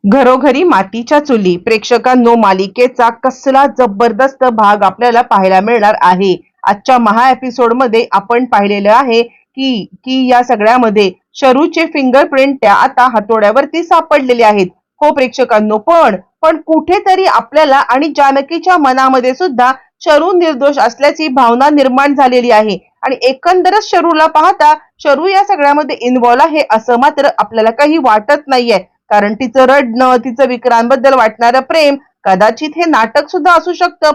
घरोघरी मातीच्या चुली. प्रेक्षकांनो, मालिकेचा कसला जबरदस्त भाग आपल्याला पाहायला मिळणार आहे. आजच्या महा एपिसोड मध्ये आपण पाहिलेलं आहे की की या सगळ्यामध्ये शरूचे फिंगरप्रिंट त्या आता हातोड्यावरती सापडलेले आहेत. हो प्रेक्षकांनो, पण कुठेतरी आपल्याला आणि जानकीच्या मनामध्ये सुद्धा शरू निर्दोष असल्याची भावना निर्माण झालेली आहे आणि एकंदरच शरूला पाहता शरू या सगळ्यामध्ये इन्व्हॉल्व आहे असं मात्र आपल्याला काही वाटत नाहीये. कारण तिचं रडणं, तिचं विक्रांतबद्दल वाटणारं प्रेम कदाचित हे नाटक सुद्धा असू शकतं.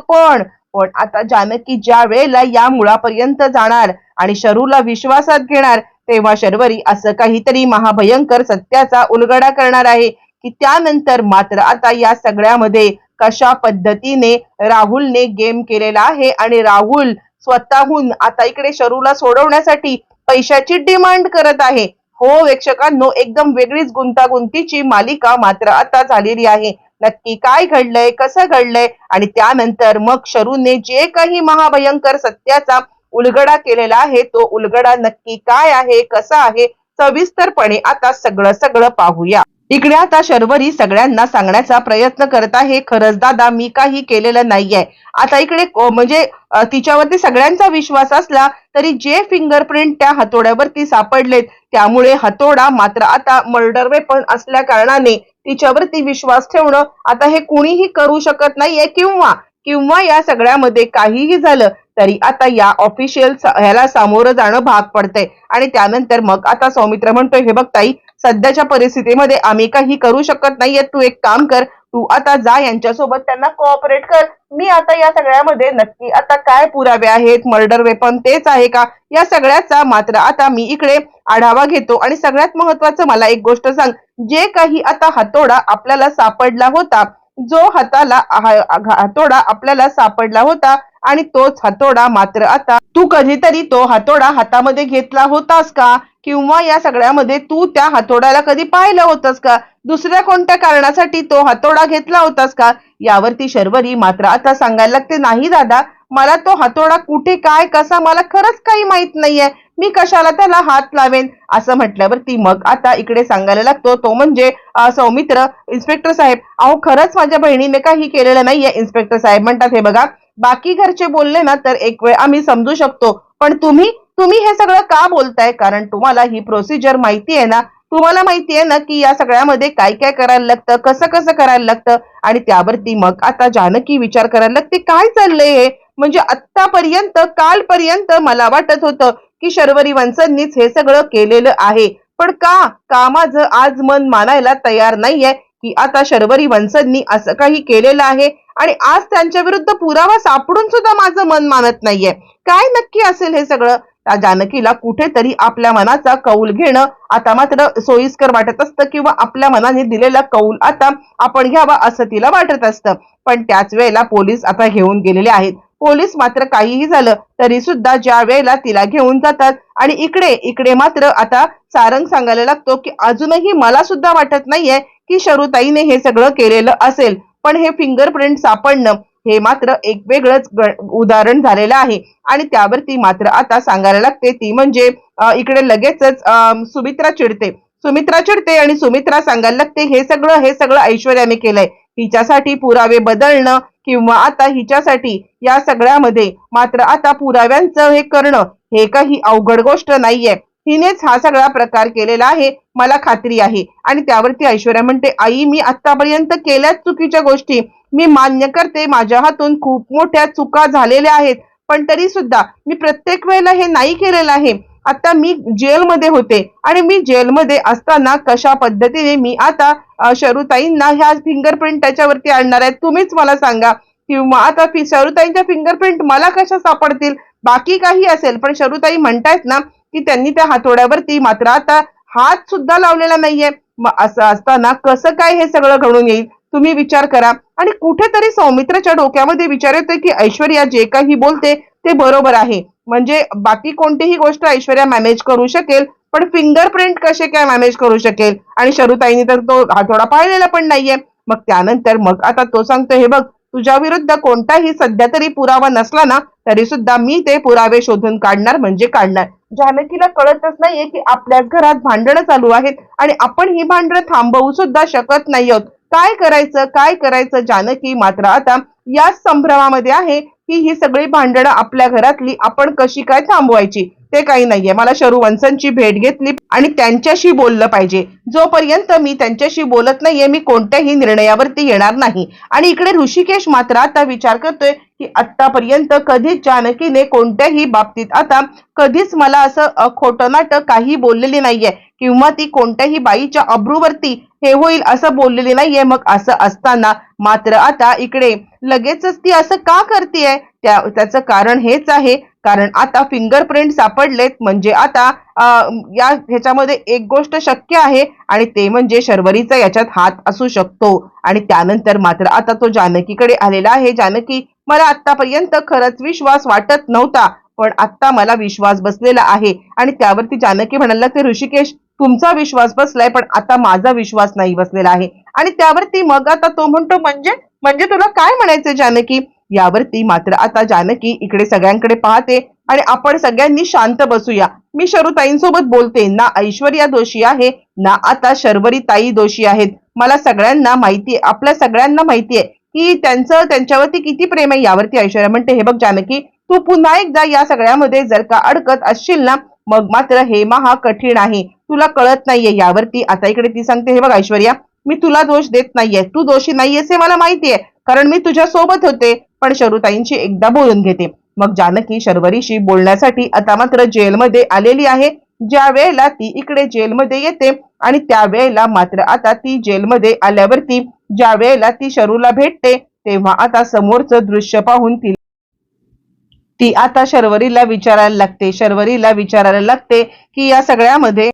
पण आता जानकी ज्या वेळेला या मुळापर्यंत जाणार आणि शरूला विश्वासात घेणार, तेव्हा शर्वरी असं काहीतरी महाभयंकर सत्याचा उलगडा करणार आहे की त्यानंतर मात्र आता या सगळ्यामध्ये कशा पद्धतीने राहुलने गेम केलेला आहे आणि राहुल स्वतःहून आता इकडे शरूला सोडवण्यासाठी पैशाची डिमांड करत आहे. हो प्रेक्षकांनो, एकदम वेगळीच गुंतागुंतीची मालिका मात्र आता झालेली आहे. नक्की काय घडलंय, कसं घडलंय आणि त्यानंतर मग शरूने जे काही महाभयंकर सत्याचा उलगडा केलेला आहे तो उलगडा नक्की काय आहे, कसा आहे, सविस्तरपणे आता सगळं पाहूया. इकडे आता शर्वरी सगळ्यांना सांगण्याचा प्रयत्न करत आहे, खरंच दादा मी काही केलेलं नाहीये. आता इकडे म्हणजे तिच्यावरती सगळ्यांचा विश्वास असला तरी जे फिंगरप्रिंट त्या हातोड्यावरती सापडलेत त्यामुळे हातोडा मात्र आता मर्डर वेपन असल्या कारणाने तिच्यावरती विश्वास ठेवणं आता हे कुणीही करू शकत नाहीये. किंवा या सगळ्यामध्ये काहीही झालं तरी आता या ऑफिशियल ह्याला सामोरं जाणं भाग पडतंय. आणि त्यानंतर मग आता सौमित्र म्हणतोय, हे बघ ताई, सध्याच्या परिस्थितीमध्ये आम्ही काही करू शकत नाहीये. तू एक काम कर, तू आता जा यांच्यासोबत, त्यांना कोऑपरेट कर. मी आता या सगळ्यामध्ये नक्की आता काय पुरावे आहेत, मर्डर वेपन तेच आहे का, या सगळ्याचा मात्र आता मी इकडे आढावा घेतो. आणि सगळ्यात महत्वाचं मला एक गोष्ट सांग, जे काही आता हातोडा आपल्याला सापडला होता, जो हातोडा आपल्याला सापडला होता आणि तोच हातोडा मात्र आता तू कधीतरी तो हातोडा हातामध्ये घेतला होतास का, किंवा या सगळ्यामध्ये तू त्या हातोड्याला कधी पाहिलं होतंस का, दुसऱ्या कोणत्या कारणासाठी तो हातोडा घेतला होतास का. यावरती शर्वरी मात्र आता सांगायला लागते, नाही दादा, मला तो हातोडा कुठे काय कसा मला खरंच काही माहित नाहीये, मी कशाला त्याला हात लावेन. असं म्हटल्यावरती मग आता इकडे सांगायला लागतो तो म्हणजे सौमित्र, इन्स्पेक्टर साहेब, अहो खरंच माझ्या बहिणीने काही केलेलं नाहीये. इन्स्पेक्टर साहेब म्हणतात, हे बघा, बाकी घरचे बोलले ना तर एक वेळ आम्ही समजू शकतो, पण तुम्ही हे सगळं का बोलताय, कारण तुम्हाला ही प्रोसिजर माहिती आहे ना, तुम्हाला माहिती आहे ना की या सगळ्यामध्ये काय काय करायला लागतं, कसं करायला लागतं. आणि त्यावरती मग आता जानकी विचार करायला लागते, काय चाललंय हे, म्हणजे आतापर्यंत कालपर्यंत मला वाटत होतं की शर्वरी वंसनीच हे सगळं केलेलं आहे, पण का माझं आज मन मानायला तयार नाहीये की आता शर्वरी वंसनी असं काही केलेलं आहे आणि आज त्यांच्या विरुद्ध पुरावा सापडून सुद्धा माझं मन मानत नाहीये. काय नक्की असेल हे सगळं. त्या जानकीला कुठेतरी आपल्या मनाचा कौल घेणं आता मात्र सोयीस्कर वाटत असतं, किंवा आपल्या मनाने दिलेला कौल आता आपण घ्यावा असं तिला वाटत असतं. पण त्याच वेळेला पोलीस आता घेऊन गेलेले आहेत. पोलीस मात्र काहीही झालं तरी सुद्धा ज्या वेळेला तिला घेऊन जातात आणि इकडे मात्र आता सारंग सांगायला लागतो की अजूनही मला सुद्धा वाटत नाहीये की शरूताईने हे सगळं केलेलं असेल, पण हे फिंगरप्रिंट सापडणं हे मात्र एक वेगळंच उदाहरण झालेलं आहे. आणि त्यावरती मात्र आता सांगायला लागते ती म्हणजे इकडे लगेचच सुमित्रा चिडते आणि सुमित्रा सांगायला लागते, हे सगळं ऐश्वर्याने केलंय. हिच्यासाठी पुरावे बदलणं किंवा आता हिच्यासाठी या सगळ्यामध्ये मात्र आता पुराव्यांचं हे करणं हे काही अवघड गोष्ट नाहीये. हिनेच हा सगळा प्रकार केलेला आहे, मला खात्री आहे. आणि त्यावरती ऐश्वर्या म्हणते, आई, मी आतापर्यंत केल्याच चुकीच्या गोष्टी मी मान्य करते, माझ्या हातून खूप मोठ्या चुका झालेल्या आहेत, पण तरी सुद्धा मी प्रत्येक वेळेला हे नाही केलेलं आहे. आता मी जेलमध्ये होते आणि मी जेलमध्ये असताना कशा पद्धतीने मी आता शरूताईंना ह्या फिंगरप्रिंट त्याच्यावरती आणणार आहेत, तुम्हीच मला सांगा. किंवा आता शरूताईंच्या फिंगरप्रिंट मला कशा सापडतील, बाकी काही असेल, पण शरूताई म्हणतायत ना की त्यांनी त्या हातोड्यावरती मात्र आता हात सुद्धा लावलेला नाहीये. मग असं असताना कसं काय हे सगळं घडून येईल, तुम्ही विचार करा. आणि कुठेतरी सौमित्राच्या डोक्यामध्ये विचार येतोय की ऐश्वर्या जे काही बोलते ते बरोबर आहे, म्हणजे बाकी कोणतीही गोष्ट ऐश्वर्या मॅनेज करू शकेल, पण फिंगरप्रिंट कसे काय मॅनेज करू शकेल. आणि शरूताईने तर तो हातोडा पाहिलेला पण नाहीये. मग त्यानंतर मग आता तो सांगतो, हे बघ, तुझ्या विरुद्ध कोणताही सध्या तरी पुरावा नसला ना तरी सुद्धा मी ते पुरावे शोधून काढणार म्हणजे काढणार. जानकीला कळतच नाहीये की आपल्याच घरात भांडणं चालू आहेत आणि आपण ही भांडणं थांबवू सुद्धा शकत नाही आहोत. काय करायचं जानकी मात्र आता याच संभ्रमामध्ये आहे की ही सगळी भांडणं आपल्या घरातली आपण कशी काय थांबवायची ते काही नाहीये. मला शरुवंशांची भेट घेतली आणि त्यांच्याशी बोललं पाहिजे. जोपर्यंत मी त्यांच्याशी बोलत नाहीये मी कोणत्याही निर्णयावरती येणार नाही. आणि इकडे ऋषिकेश मात्र आता विचार करतोय की आतापर्यंत कधीच जानकीने कोणत्याही बाबतीत आता कधीच मला असं खोटं नाटक काही बोललेली नाहीये किंवा ती कोणत्याही बाईच्या अब्रूवरती हे होईल असं बोललेली नाहीये. मग असं असताना मात्र आता इकडे लगेचच ती असं का करतेय त्याचं कारण हेच आहे कारण आता फिंगरप्रिंट सापडलेत म्हणजे आता या ह्याच्यामध्ये एक गोष्ट शक्य आहे आणि ते म्हणजे शर्वरीचा याच्यात हात असू शकतो. आणि त्यानंतर मात्र आता तो जानकीकडे आलेला आहे. जानकी मला आतापर्यंत खरंच विश्वास वाटत नव्हता पण आता मला विश्वास बसलेला आहे. आणि त्यावरती जानकी म्हणाला ते ऋषिकेश तुमचा विश्वास बसलाय पण आता माझा विश्वास नाही बसलेला आहे. आणि त्यावरती मग आता तो म्हणतो म्हणजे म्हणजे तुला काय म्हणायचं जानकी. यावरती मात्र आता जानकी इकडे सगळ्यांकडे पाहते आणि आपण सगळ्यांनी शांत बसूया. मी शरुताईंसोबत बोलते. ना ऐश्वर्या दोषी आहे ना आता शर्वरी ताई दोषी आहेत. मला सगळ्यांना माहितीये आपल्या सगळ्यांना माहितीये की त्यांच्यावरती किती प्रेम आहे. यावरती ऐश्वर्या म्हणते हे बघ जानकी तू पुन्हा एकदा या सगळ्यामध्ये जर का अडकत असशील ना मग मात्र हे महा कठीण आहे. तुला कळत नाहीये. यावरती आता इकडे ती सांगते हे बघ ऐश्वर्या मी तुला दोष देत नाहीये. तू दोषी नाहीयेस हे मला माहितीये कारण मी तुझ्या सोबत होते. पण शरुताईंशी एकदा बोलून घेते. मग जानकी शर्वरीशी बोलण्यासाठी आता मात्र जेलमध्ये आलेली आहे. ज्या वेळेला ती इकडे जेलमध्ये येते आणि त्यावेळेला मात्र आता ती जेलमध्ये आल्यावरती ज्या वेळेला ती शरूला भेटते तेव्हा आता समोरचं दृश्य पाहून ती आता शर्वरीला विचारायला लागते की या सगळ्यामध्ये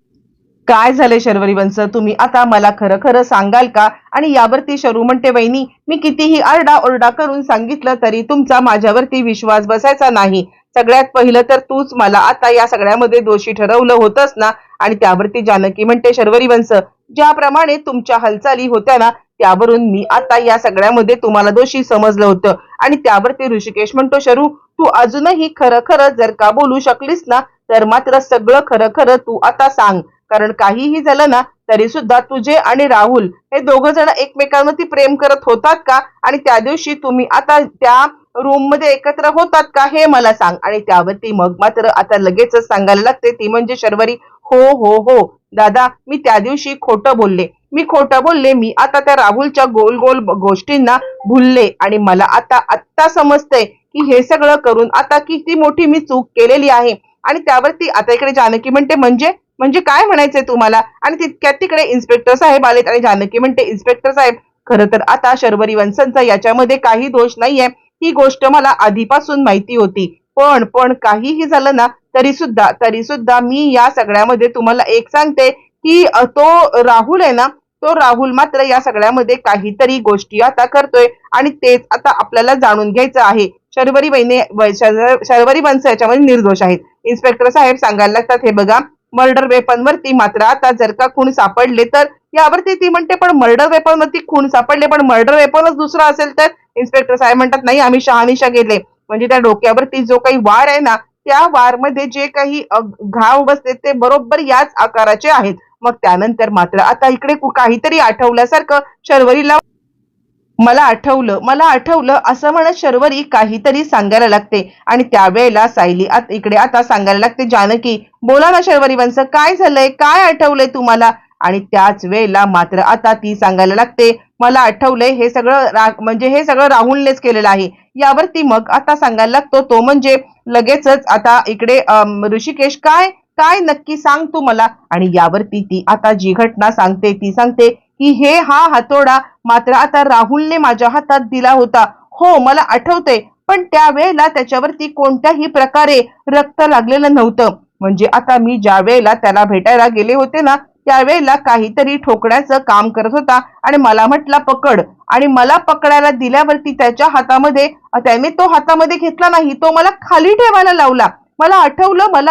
काय झाले शर्वरी वंश तुम्ही आता मला खरं खरं सांगाल का. आणि यावरती शरू म्हणते वहिनी मी कितीही आरडाओरडा करून सांगितलं तरी तुमचा माझ्यावरती विश्वास बसायचा नाही. सगळ्यात पहिलं तर तूच मला आता या सगळ्यामध्ये दोषी ठरवलं होतंस ना. आणि त्यावरती जानकी म्हणते शर्वरी वंश ज्याप्रमाणे तुमच्या हालचाली होत्या ना त्यावरून मी आता या सगळ्यामध्ये तुम्हाला दोषी समजलं होतं. आणि त्यावरती ऋषिकेश म्हणतो शरू तू अजूनही खरं खरं जर का बोलू शकलीस ना तर मात्र सगळं खरं खरं तू आता सांग. कारण काहीही झालं ना तरी सुद्धा तुझे आणि राहुल हे दोघं जण एकमेकांवरती प्रेम करत होतात का आणि त्या दिवशी तुम्ही आता त्या रूम मध्ये एकत्र होतात का हे मला सांग. आणि त्यावरती मग मात्र आता लगेचच सांगायला लागते ती म्हणजे शर्वरी हो हो हो दादा मी त्या दिवशी खोटं बोलले. मी आता त्या राहुलच्या गोल गोल गोष्टींना भुलले आणि मला आता समजतंय की हे सगळं करून आता किती मोठी मी चूक केलेली आहे. आणि त्यावरती आता इकडे जानकी म्हणते म्हणजे काय म्हणायचंय तुम्हाला. आणि तितक्यात तिकडे इन्स्पेक्टर साहेब आलेत आणि जानकी म्हणते इन्स्पेक्टर साहेब खरं तर आता शर्वरी वंशांचा याच्यामध्ये काही दोष नाहीये. ही गोष्ट मला आधीपासून माहिती होती पण काहीही झालं ना तरी सुद्धा मी या सगळ्यामध्ये तुम्हाला एक सांगते की तो राहुल आहे ना तो राहुल मात्र या सगळ्यामध्ये काहीतरी गोष्टी आता करतोय आणि तेच आता आपल्याला जाणून घ्यायचं आहे. शर्वरी वंश याच्यामध्ये निर्दोष आहेत. इन्स्पेक्टर साहेब सांगायला लागतात हे बघा मर्डर वेपन वरती मात्र आता जर का खून सापडले तर यावरती ती म्हणते पण मर्डर वेपन वरती खून सापडले पण मर्डर वेपनच दुसरा असेल तर. इन्स्पेक्टर साहेब म्हणतात नाही आम्ही शहानिशा गेले म्हणजे त्या डोक्यावरती जो काही वार आहे ना त्या वार मध्ये जे काही घाव बसले ते बरोबर याच आकाराचे आहेत. मग त्यानंतर मात्र आता इकडे काहीतरी आठवल्यासारखं शर्वरीला मला आठवलं असं म्हणत शर्वरी काहीतरी सांगायला लागते. आणि त्यावेळेला सायली इकडे आता सांगायला लागते जानकी बोला ना शर्वरी वंश काय झालंय काय आठवलंय तुम्हाला. आणि त्याच वेळेला मात्र आता ती सांगायला लागते मला आठवलंय हे सगळं राहुलनेच केलेलं आहे. यावरती मग आता सांगायला लागतो तो म्हणजे लगेचच आता इकडे ऋषिकेश काय नक्की सांग तू मला. आणि यावरती ती आता जी घटना सांगते ती सांगते की हा हातोडा मात्र आता राहुलने माझ्या हातात दिला होता. हो मला आठवतंय पण त्यावेळेला त्याच्यावरती कोणत्याही प्रकारे रक्त लागलेलं नव्हतं. म्हणजे आता मी ज्या वेळेला त्याला भेटायला गेले होते ना त्यावेळेला काहीतरी ठोकण्याचं काम करत होता आणि मला म्हटला पकड आणि मला पकडायला दिल्यावरती त्याने तो हातामध्ये घेतला नाही तो मला खाली ठेवायला लावला. मला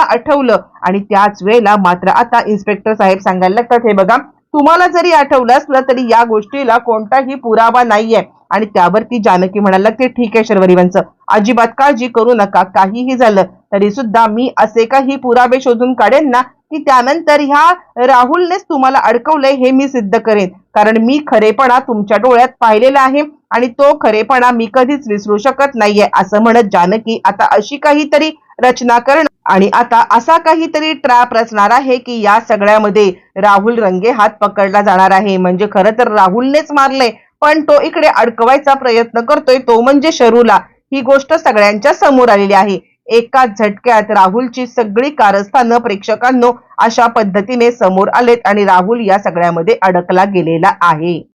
आठवलं. आणि त्याच वेळेला मात्र आता इन्स्पेक्टर साहेब सांगायला लागतात हे बघा तुम्हाला जरी आठवलं असलं तरी या गोष्टीला कोणताही पुरावा नाहीये. आणि त्यावरती जानकी म्हणायला लागते ठीक आहे शर्वरी वंश अजिबात काळजी करू नका काहीही झालं तरी सुद्धा मी असे काही पुरावे शोधून काढेन ना की त्यानंतर ह्या राहुलनेच तुम्हाला अडकवलंय हे मी सिद्ध करेन. कारण मी खरेपणा तुमच्या डोळ्यात पाहिलेला आहे आणि तो खरेपणा मी कधीच विसरू शकत नाहीये, असं म्हणत जानकी आता अशी काहीतरी रचना करणार आणि आता असा काहीतरी ट्रॅप रचणार आहे की या सगळ्यामध्ये राहुल रंगे हात पकडला जाणार आहे. म्हणजे खरं तर राहुलनेच मारलंय, पण तो इकडे अडकवायचा प्रयत्न करतोय, तो म्हणजे शरूला. ही गोष्ट सगळ्यांच्या समोर आलेली आहे. एकाच झटक्यात राहुलची सगळी कारस्थानं प्रेक्षकांनो अशा पद्धतीने समोर आलेत आणि राहुल या सगळ्यामध्ये अडकला गेलेला आहे.